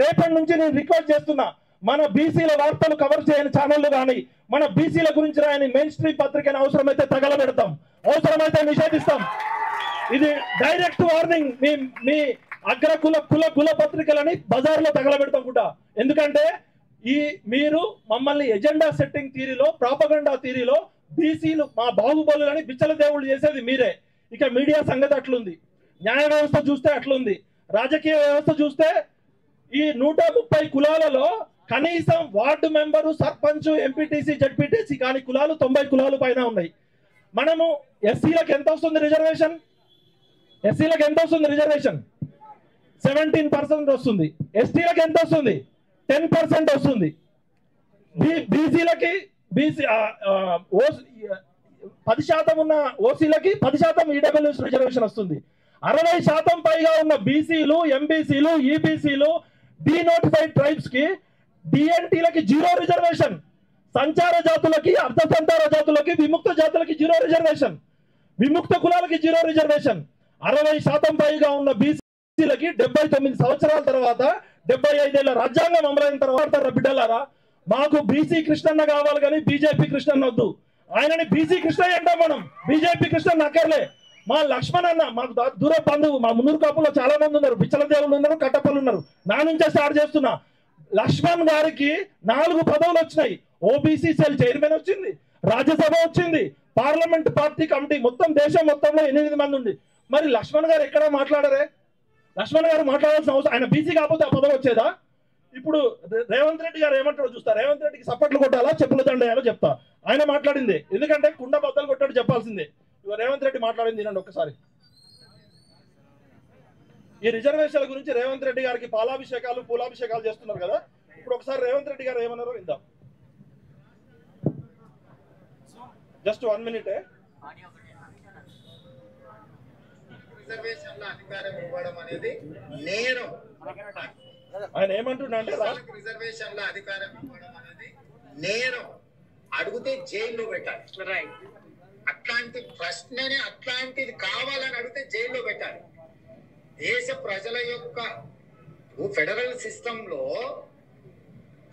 రేపటి నుంచి నేను రిక్వెస్ట్ చేస్తున్నా, మన బీసీల వార్తలు కవర్ చేయని ఛానళ్లు కానీ, మన బీసీల గురించి రాయని మెయిన్ స్ట్రీమ్ పత్రికను అవసరమైతే తగలబెడతాం, అవసరమైతే నిషేధిస్తాం. ఇది డైరెక్ట్ వార్నింగ్. మీ అగ్ర కుల పత్రికలని బజార్లో తగలబెడతాం కూడా. ఎందుకంటే మీరు మమ్మల్ని ఎజెండా సెట్టింగ్ థీరీలో, ప్రాపగండా థీరీలో బీసీలు మా బాహుబలులని బిచ్చల దేవుళ్ళు చేసేది మీరే. ఇక మీడియా సంగతి అట్లుంది, న్యాయ వ్యవస్థ చూస్తే అట్లుంది, రాజకీయ వ్యవస్థ చూస్తే ఈ 130 కులాలలో కనీసం ward member, sarpanch, MPTC, ZPTC కాని కులాలు 90 కులాలు పైన ఉన్నాయి. మనము ఎస్సీలకు ఎంత వస్తుంది రిజర్వేషన్? ఎస్సీలకు ఎంత వస్తుంది రిజర్వేషన్? 17% వస్తుంది. ఎస్టీలకు ఎంత వస్తుంది? 10% వస్తుంది. బీసీలకి 10% ఉన్న ఓసీలకి 10% ఈడబ్ల్యూఎస్ రిజర్వేషన్ వస్తుంది. 60% పైగా ఉన్న బీసీలు, ఎంబీసీలు, ఈబీసీలు, డీనోటిఫైడ్ ట్రైబ్స్ కి, డిఎన్టీలకి 0 రిజర్వేషన్. సంచార జాతులకి, అర్ధ సంచార జాతులకి, విముక్త జాతులకి 0 రిజర్వేషన్. విముక్త కులాలకి 0 రిజర్వేషన్. 60% పైగా ఉన్న బీసీలకి 79 సంవత్సరాల తర్వాత, 75 ఏళ్ల రాజ్యాంగం అమలైన తర్వాత బిడ్డలారా, మాకు బీసీ కృష్ణన్న కావాలి కానీ బీజేపీ కృష్ణన్న వద్దు. ఆయనని బీసీ కృష్ణ అంటాం మనం, బీజేపీ కృష్ణన్న అక్కర్లే. మా లక్ష్మణ్ అన్న మాకు దూర బంధువు. మా మున్నూరు కాపులో చాలా మంది ఉన్నారు, బిచ్చల దేవుళ్ళు ఉన్నారు, కట్టపల్లి ఉన్నారు. నా నుంచే స్టార్ట్ చేస్తున్నా. లక్ష్మణ్ గారికి 4 పదవులు వచ్చినాయి. ఓబీసీ సెల్ చైర్మన్ వచ్చింది, రాజ్యసభ వచ్చింది, పార్లమెంట్ పార్టీ కమిటీ, మొత్తం దేశం మొత్తంలో 8 మంది ఉంది. మరి లక్ష్మణ్ గారు ఎక్కడ మాట్లాడరే? లక్ష్మణ్ గారు మాట్లాడాల్సిన అవసరం, ఆయన బీసీ కాకపోతే ఆ పదవి వచ్చేదా? ఇప్పుడు రేవంత్ రెడ్డి గారు ఏమంటారో చూస్తా. రేవంత్ రెడ్డికి సప్పట్లు కొట్టాలా, చెప్పుల దండేయాలో చెప్తా. ఆయన మాట్లాడింది ఎందుకంటే కుండ బద్దలు కొట్టాడు చెప్పాల్సిందే. ఇవాళ రేవంత్ రెడ్డి మాట్లాడింది వినండి ఒక్కసారి. ఈ రిజర్వేషన్ల గురించి రేవంత్ రెడ్డి గారికి పాలాభిషేకాలు, పూలాభిషేకాలు చేస్తున్నారు కదా. ఇప్పుడు ఒకసారి రేవంత్ రెడ్డి గారు ఏమన్నారో విందాం. Just 1 minute. రిజర్వేషన్ల అధికారం ఇవ్వడం అనేది నేను ఆయన ఏమంటున్నా అంటే రిజర్వేషన్ల అధికారం ఇవ్వడం అనేది నేను అడిగితే జైల్లో పెట్టాలి. అట్లాంటి ప్రశ్నని, అట్లాంటిది కావాలని అడిగితే జైల్లో పెట్టాలి. దేశ ప్రజల యొక్క ఫెడరల్ సిస్టమ్ లో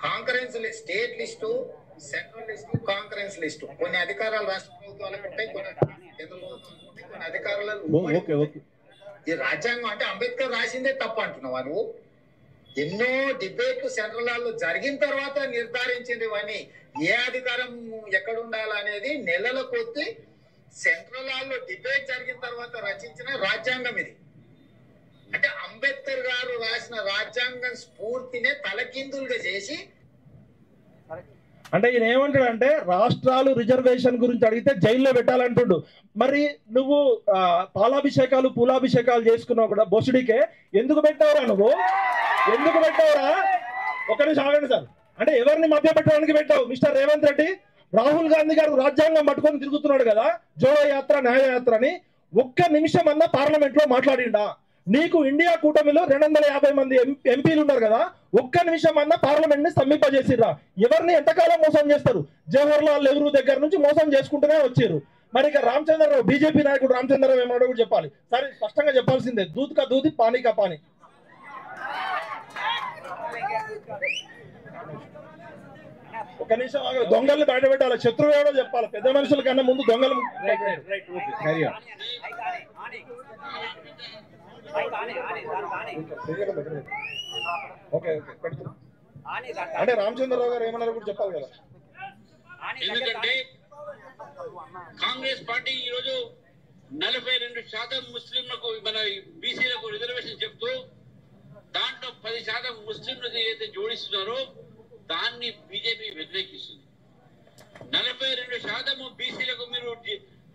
concurrence state list, central list, concurrence list, కొన్ని అధికారాలు రాష్ట్ర ప్రభుత్వాలకు ఉంటాయి, కొన్ని కేంద్ర ప్రభుత్వాలకు ఉంటాయి, కొన్ని అధికారాలు. ఈ రాజ్యాంగం అంటే అంబేద్కర్ రాసిందే తప్పు అంటున్నావా నువ్వు? ఎన్నో డిబేట్లు సెంట్రల్ హాల్లో జరిగిన తర్వాత నిర్ధారించినవని ఏ అధికారం ఎక్కడ ఉండాలనేది నెలల కొద్దీ సెంట్రల్ హాల్లో డిబేట్ జరిగిన తర్వాత రచించిన రాజ్యాంగం ఇది. అంటే అంబేద్కర్ గారు రాసిన రాజ్యాంగం స్ఫూర్తినే తలకిందులుగా చేసి, అంటే ఈయన ఏమంటాడు అంటే రాష్ట్రాలు రిజర్వేషన్ గురించి అడిగితే జైల్లో పెట్టాలంటుండు. మరి నువ్వు పాలాభిషేకాలు, పూలాభిషేకాలు చేసుకున్నావు కూడా బొసుడికే. ఎందుకు పెట్టావురా నువ్వు? ఎందుకు పెట్టావురా? ఒక నిమిషం ఆగండి సార్. అంటే ఎవరిని మధ్య పెట్టడానికి పెట్టావు? మిస్టర్ రేవంత్ రెడ్డి, రాహుల్ గాంధీ గారు రాజ్యాంగం పట్టుకొని తిరుగుతున్నాడు కదా, జోడో యాత్ర, న్యాయయాత్ర అని. ఒక్క నిమిషం అన్న పార్లమెంట్ లో మాట్లాడిండా? నీకు ఇండియా కూటమిలో 250 మంది ఎంపీలు ఉన్నారు కదా, ఒక్క నిమిషం అన్న పార్లమెంట్ ని స్తంభింపజేసిర్రా? ఎవరిని ఎంతకాలం మోసం చేస్తారు? జవహర్ లాల్ నెహ్రూ దగ్గర నుంచి మోసం చేసుకుంటూనే వచ్చారు. మరి ఇక రామచంద్రరావు, బీజేపీ నాయకుడు రామచంద్రరావు ఏమన్నాడో కూడా చెప్పాలి. సరే, స్పష్టంగా చెప్పాల్సిందే, దూద్ కా దూది, పానీ కా పానీ. ఒక నిమిషం దొంగల్ని బయట పెట్టాలి, శత్రువు ఎవడో చెప్పాలి. పెద్ద మనుషుల కన్నా ముందు దొంగలు. అంటే రామచంద్రరావు గారు ఏమన్నారో కూడా చెప్పాలి కదా. ఎందుకంటే కాంగ్రెస్ పార్టీ ఈరోజు 42% ముస్లింలకు, మన బీసీలకు రిజర్వేషన్ చెప్తూ దాంట్లో 10% ముస్లింలకు ఏదైతే జోడిస్తున్నారో దాన్ని బీజేపీ వ్యతిరేకిస్తుంది. 42% బీసీలకు మీరు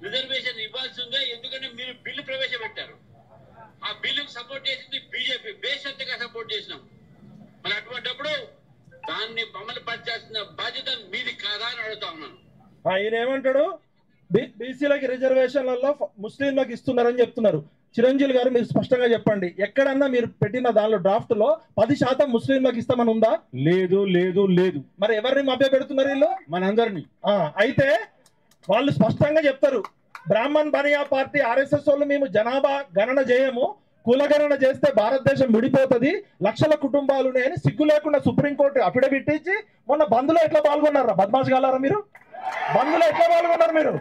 రిజర్వేషన్ ఇవ్వాల్సిందే. ఎందుకంటే మీరు బిల్లు ప్రవేశపెట్టారు, ఆ బిల్లుకు సపోర్ట్ చేసింది బీజేపీ, బేషరతుగా సపోర్ట్ చేసినాం. మరి అటువంటిప్పుడు దాన్ని అమలు పరచాల్సిన బాధ్యత మీది కాదా అని అడుగుతా ఉన్నాను. ఆయన ఏమంటాడు? బీసీలకి రిజర్వేషన్లలో ముస్లింలకు ఇస్తున్నారని చెప్తున్నారు. చిరంజీవి గారు, మీరు స్పష్టంగా చెప్పండి, ఎక్కడన్నా మీరు పెట్టిన దానిలో డ్రాఫ్ట్ లో 10% ముస్లింలకు ఇస్తామని ఉందా? లేదు లేదు లేదు. మరి ఎవరిని మభ్య పెడుతున్నారు వీళ్ళు? మనందరినీ. అయితే వాళ్ళు స్పష్టంగా చెప్తారు, బ్రాహ్మణ్ బనియా పార్టీ, ఆర్ఎస్ఎస్ వాళ్ళు మేము జనాభా గణన చేయము, కులగణన చేస్తే భారతదేశం విడిపోతుంది, లక్షల కుటుంబాలు ఉన్నాయని సిగ్గు లేకుండా సుప్రీంకోర్టు అఫిడవిట్ ఇచ్చి మొన్న బంద్లో ఎట్లా పాల్గొన్నారా? బద్మాష్ గాలారా మీరు? బంద్లో ఎట్లా పాల్గొన్నారు మీరు?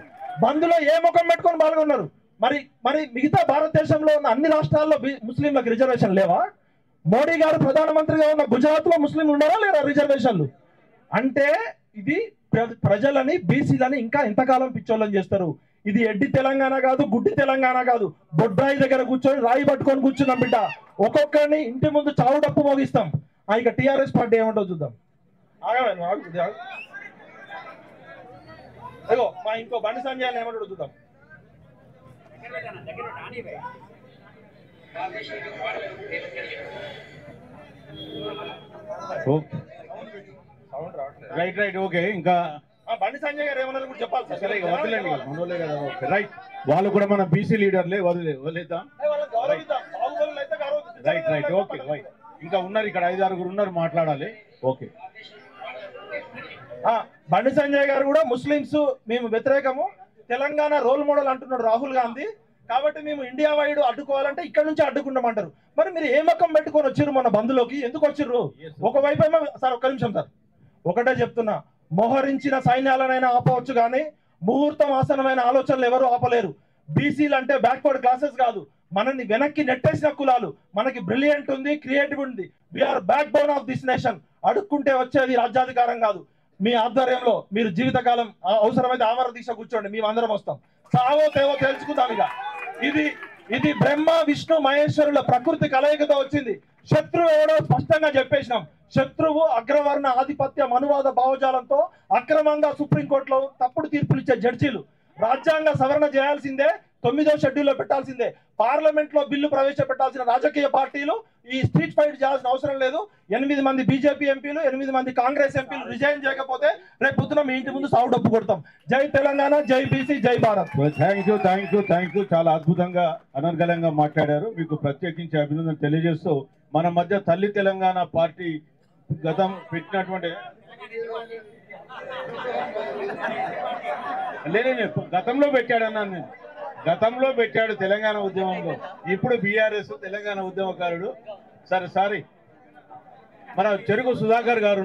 బంద్లో ఏ ముఖం పెట్టుకొని పాల్గొన్నారు? మరి మరి మిగతా భారతదేశంలో ఉన్న అన్ని రాష్ట్రాల్లో ముస్లింలకు రిజర్వేషన్ లేవా? మోడీ గారు ప్రధానమంత్రిగా ఉన్న గుజరాత్ లో ముస్లింలు ఉన్నారా లేరా రిజర్వేషన్లు? అంటే ఇది ప్రజలని బీసీలని ఇంకా ఎంతకాలం పిచ్చోళ్ళని చేస్తారు? ఇది ఎడ్డి తెలంగాణ కాదు, గుడ్డి తెలంగాణ కాదు. బొడ్రాయి దగ్గర కూర్చొని రాయి పట్టుకొని కూర్చున్నాం బిడ్డ. ఒక్కొక్కరిని ఇంటి ముందు చావు డప్పు మోగిస్తాం. ఇక టీఆర్ఎస్ పార్టీ ఏమంటో చూద్దాం. అయ్యో మా ఇంకో బండి సంజయ్ ఏమంటాడు చూద్దాం. Right right okay. ఇంకా బండి సంజయ్ గారు ఏమన్నారు కూడా చెప్పాలి సార్. వదిలేండి మనోలే కదా. Okay right. వాళ్ళు కూడా మన బీసీ లీడర్లే, వదిలేద్దాం. Right right okay right. ఇంకా ఉన్నారు ఇక్కడ 5-6 ఉన్నారు, మాట్లాడాలి. ఓకే. బండి సంజయ్ గారు కూడా ముస్లింస్ మేము వ్యతిరేకము, తెలంగాణ రోల్ మోడల్ అంటున్నాడు రాహుల్ గాంధీ, కాబట్టి మేము ఇండియా వైడ్ అడ్డుకోవాలంటే ఇక్కడ నుంచి అడ్డుకుంటామంటారు. మరి మీరు ఏ మకం పెట్టుకొని వచ్చిర్రు మొన్న బంధులోకి? ఎందుకు వచ్చిర్రు? ఒకవైపు ఏమో సార్ ఒక్క నిమిషం సార్, ఒకటే చెప్తున్నా, మోహరించిన సైన్యాలనైనా ఆపవచ్చు కానీ ముహూర్తం ఆసనమైన ఆలోచనలు ఎవరు ఆపలేరు. బీసీలు అంటే బ్యాక్వర్డ్ క్లాసెస్ కాదు, మనల్ని వెనక్కి నెట్టేసిన కులాలు. మనకి బ్రిలియంట్ ఉంది, క్రియేటివ్ ఉంది. We are backbone of this nation. అడుక్కుంటే వచ్చేది రాజ్యాధికారం కాదు. మీ ఆధ్వర్యంలో మీరు జీవితకాలం అవసరమైతే ఆమర దీక్ష కూర్చోండి, మేము అందరం వస్తాం. సావో తేవో తెలుసుకుందాం. ఇక ఇది బ్రహ్మ విష్ణు మహేశ్వరుల ప్రకృతి కలయికతో వచ్చింది. శత్రువు ఎవడో స్పష్టంగా చెప్పేసినాం. శత్రువు అగ్రవర్ణ ఆధిపత్య మనువాద భావజాలంతో అక్రమంగా సుప్రీంకోర్టులో తప్పుడు తీర్పులు ఇచ్చే జడ్జీలు. రాజ్యాంగ సవరణ చేయాల్సిందే, 9వ షెడ్యూల్లో పెట్టాల్సిందే. పార్లమెంట్ లో బిల్లు ప్రవేశపెట్టాల్సిన రాజకీయ పార్టీలు ఈ స్ట్రీట్ ఫైట్ చేయాల్సిన అవసరం లేదు. 8 మంది బీజేపీ ఎంపీలు, 8 మంది కాంగ్రెస్ ఎంపీలు రిజైన్ చేయకపోతే రేపు పొద్దున మీ ఇంటి ముందు సాగు డప్పు కొడతాం. జై తెలంగాణ, జై బీసీ, జై భారత్. Thank you. చాలా అద్భుతంగా అనర్గళంగా మాట్లాడారు. మీకు ప్రత్యేకించి అభినందన తెలియజేస్తూ మన మధ్య తల్లి తెలంగాణ పార్టీ గతం పెట్టినటువంటి గతంలో పెట్టాడన్నాను నేను. గతంలో పెట్టాడు తెలంగాణ ఉద్యమంలో. ఇప్పుడు బీఆర్ఎస్ తెలంగాణ ఉద్యమకారుడు. సరే సారీ, మన చెరుకు సుధాకర్ గారు